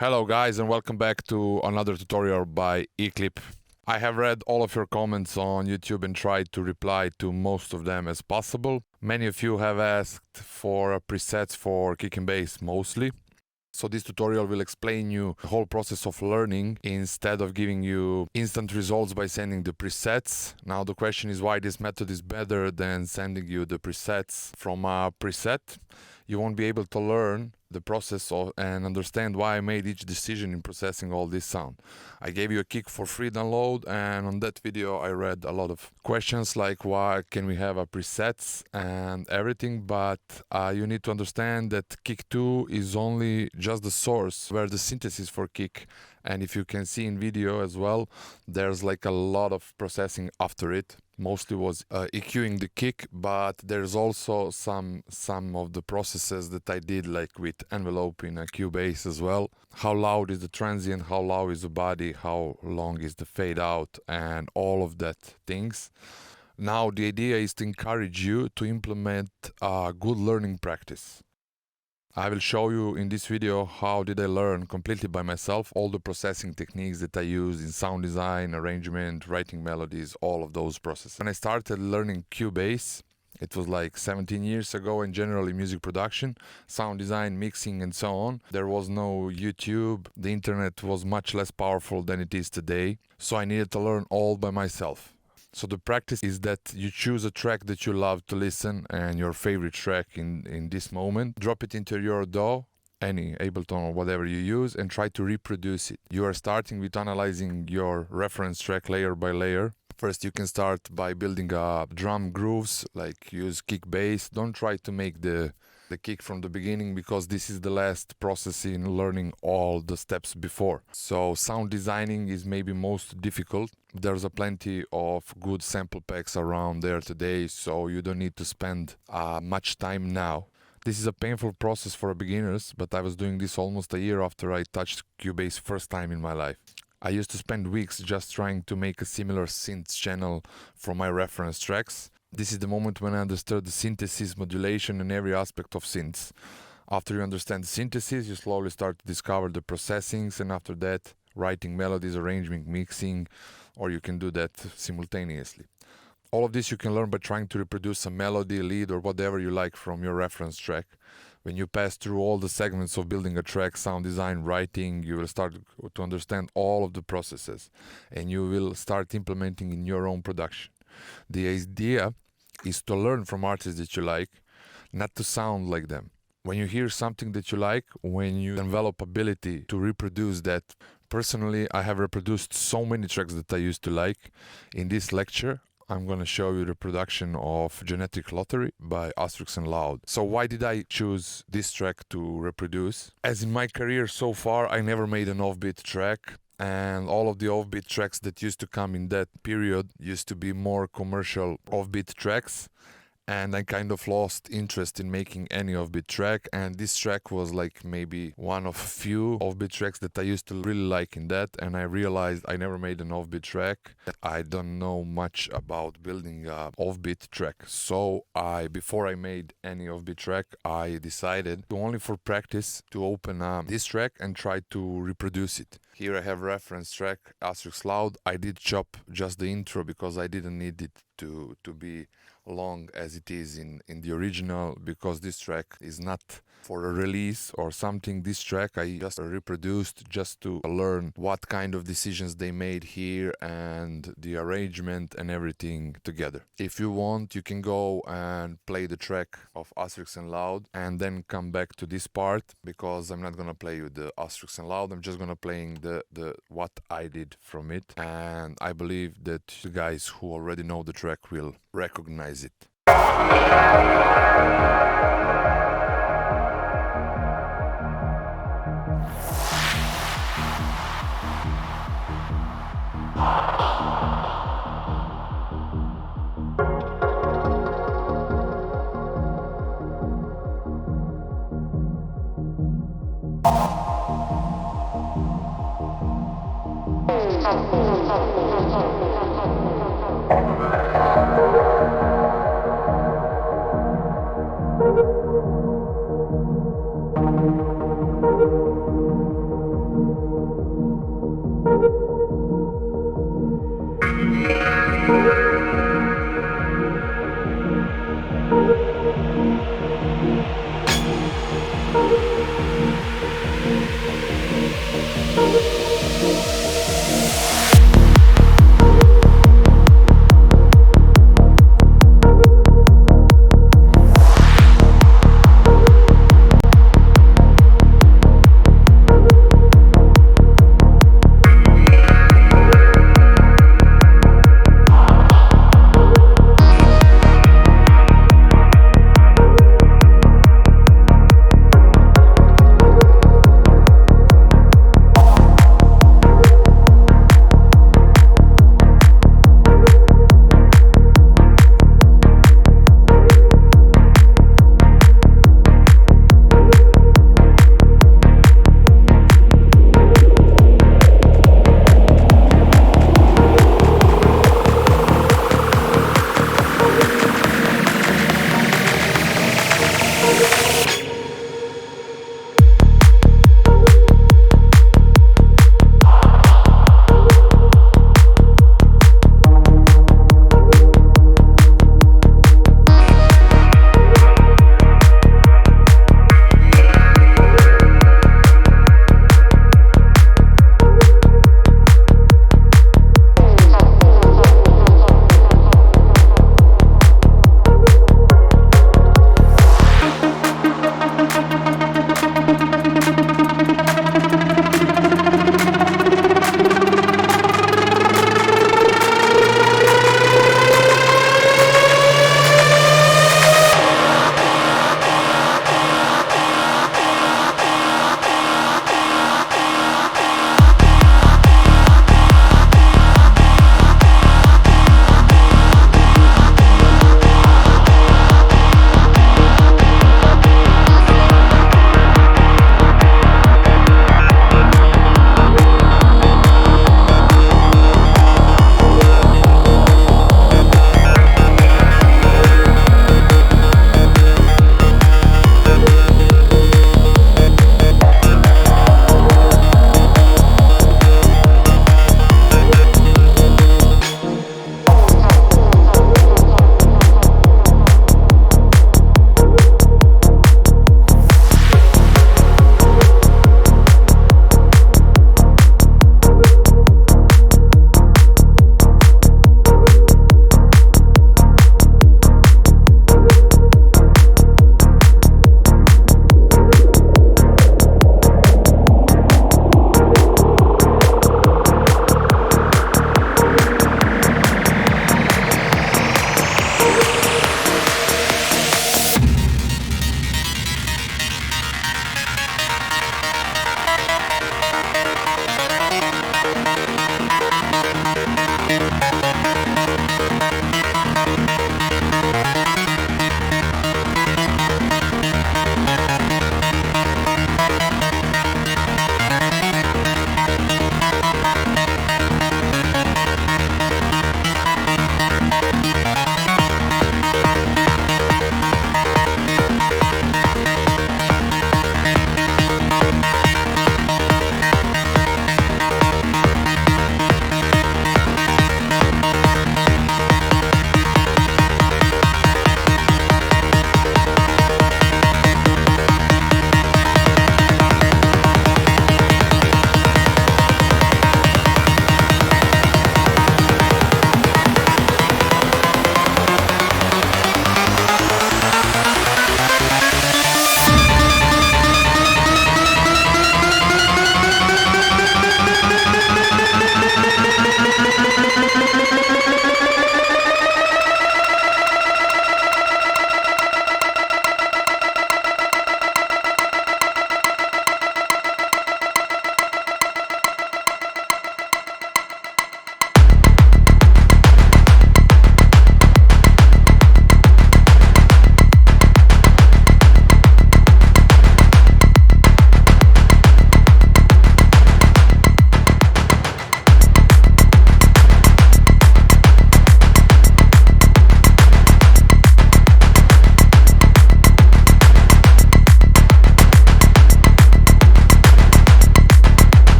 Hello guys and welcome back to another tutorial by EClip. I have read all of your comments on YouTube and tried to reply to most of them as possible. Many of you have asked for presets for kick and bass mostly. So this tutorial will explain you the whole process of learning instead of giving you instant results by sending the presets. Now the question is why this method is better than sending you the presets from a preset. You won't be able to learn the process and understand why I made each decision in processing all this sound. I gave you a kick for free download, and on that video I read a lot of questions like why can we have a presets and everything, but you need to understand that kick 2 is only just the source where the synthesis for kick, and if you can see in video as well, there's like a lot of processing after it. Mostly was EQing the kick, but there's also some of the processes that I did, like with envelope in a Cubase as well. How loud is the transient, how loud is the body, how long is the fade out, and all of that things. Now the idea is to encourage you to implement a good learning practice. I will show you in this video how did I learn completely by myself all the processing techniques that I use in sound design, arrangement, writing melodies, all of those processes. When I started learning Cubase, it was like 17 years ago, and generally music production, sound design, mixing and so on. There was no YouTube, the internet was much less powerful than it is today, so I needed to learn all by myself. So the practice is that you choose a track that you love to listen and your favorite track in this moment. Drop it into your DAW, any Ableton or whatever you use, and try to reproduce it. You are starting with analyzing your reference track layer by layer. First you can start by building drum grooves, like use kick bass. Don't try to make the kick from the beginning, because this is the last process in learning all the steps before. So sound designing is maybe most difficult. There's a plenty of good sample packs around there today, so you don't need to spend much time now. This is a painful process for beginners, but I was doing this almost a year after I touched Cubase first time in my life. I used to spend weeks just trying to make a similar synth channel from my reference tracks. This is the moment when I understood the synthesis, modulation and every aspect of synths. After you understand the synthesis, you slowly start to discover the processings, and after that, writing melodies, arranging, mixing, or you can do that simultaneously. All of this you can learn by trying to reproduce a melody, lead, or whatever you like from your reference track. When you pass through all the segments of building a track, sound design, writing, you will start to understand all of the processes, and you will start implementing in your own production. The idea is to learn from artists that you like, not to sound like them. When you hear something that you like, when you develop ability to reproduce that. Personally, I have reproduced so many tracks that I used to like. In this lecture, I'm going to show you the production of Genetic Lottery by Astrix and Loud. So why did I choose this track to reproduce? As in my career so far, I never made an offbeat track. And all of the offbeat tracks that used to come in that period used to be more commercial offbeat tracks, and I kind of lost interest in making any offbeat track, and this track was like maybe one of few offbeat tracks that I used to really like in that, and I realized I never made an offbeat track. I don't know much about building a offbeat track, so before I made any offbeat track, I decided to only for practice to open this track and try to reproduce it. Here I have reference track Astrix Loud. I did chop just the intro because I didn't need it to be long as it is in the original, because this track is not for a release or something. This track I just reproduced just to learn what kind of decisions they made here and the arrangement and everything together. If you want, you can go and play the track of Astrix and Loud and then come back to this part, because I'm not gonna play you the Astrix and Loud. I'm just gonna playing the what I did from it, and I believe that the guys who already know the track will recognize it.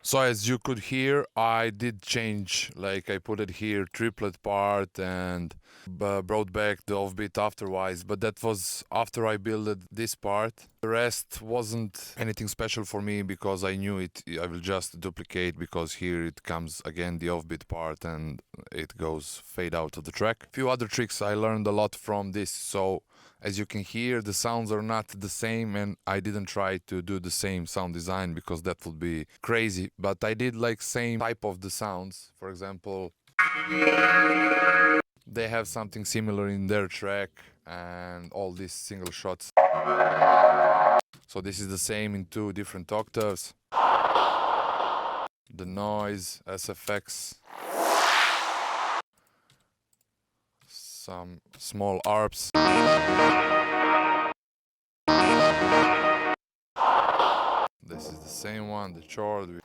So as you could hear, I did change, like I put it here, triplet part and brought back the offbeat afterwards, but that was after I built this part. The rest wasn't anything special for me because I knew it, I will just duplicate, because here it comes again the offbeat part and it goes fade out of the track. Few other tricks I learned a lot from this, so as you can hear, the sounds are not the same, and I didn't try to do the same sound design because that would be crazy, but I did like same type of the sounds. For example, they have something similar in their track and all these single shots. So this is the same in 2 different octaves. The noise, SFX, some small arps. This is the same one, the chord.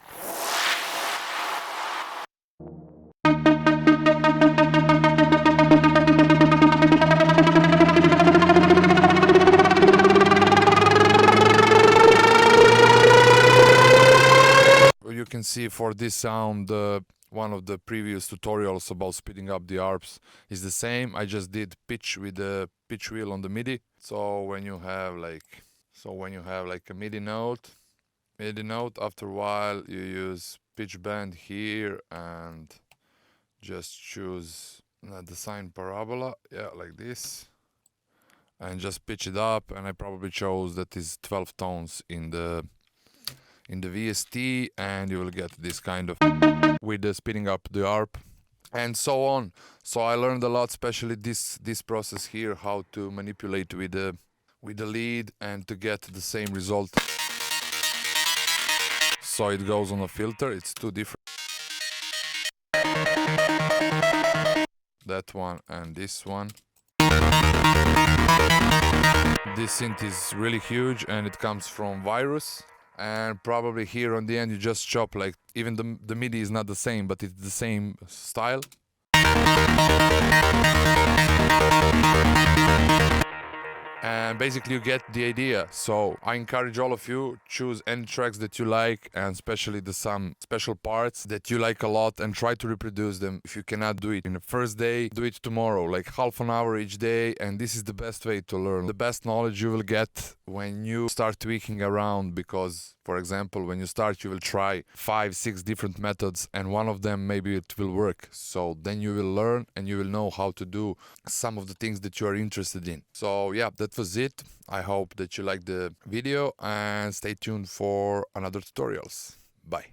You can see for this sound, one of the previous tutorials about speeding up the arps is the same. I just did pitch with the pitch wheel on the MIDI. So when you have like a MIDI note, after a while you use pitch bend here and just choose the sine parabola, yeah, like this, and just pitch it up. And I probably chose that is 12 tones in the VST, and you will get this kind of with the speeding up the ARP and so on. So I learned a lot, especially this process here, how to manipulate with the lead and to get the same result. So it goes on a filter, it's 2 different, that one and this one. This synth is really huge and it comes from Virus. And probably here on the end you just chop, like, even the MIDI is not the same, but it's the same style. And basically you get the idea. So I encourage all of you, choose any tracks that you like, and especially some special parts that you like a lot, and try to reproduce them. If you cannot do it in the first day, do it tomorrow, like half an hour each day, and this is the best way to learn. The best knowledge you will get when you start tweaking around, because for example, when you start, you will try 5-6 different methods, and one of them maybe it will work. So then you will learn and you will know how to do some of the things that you are interested in. So yeah, that was it. I hope that you liked the video and stay tuned for another tutorials. Bye.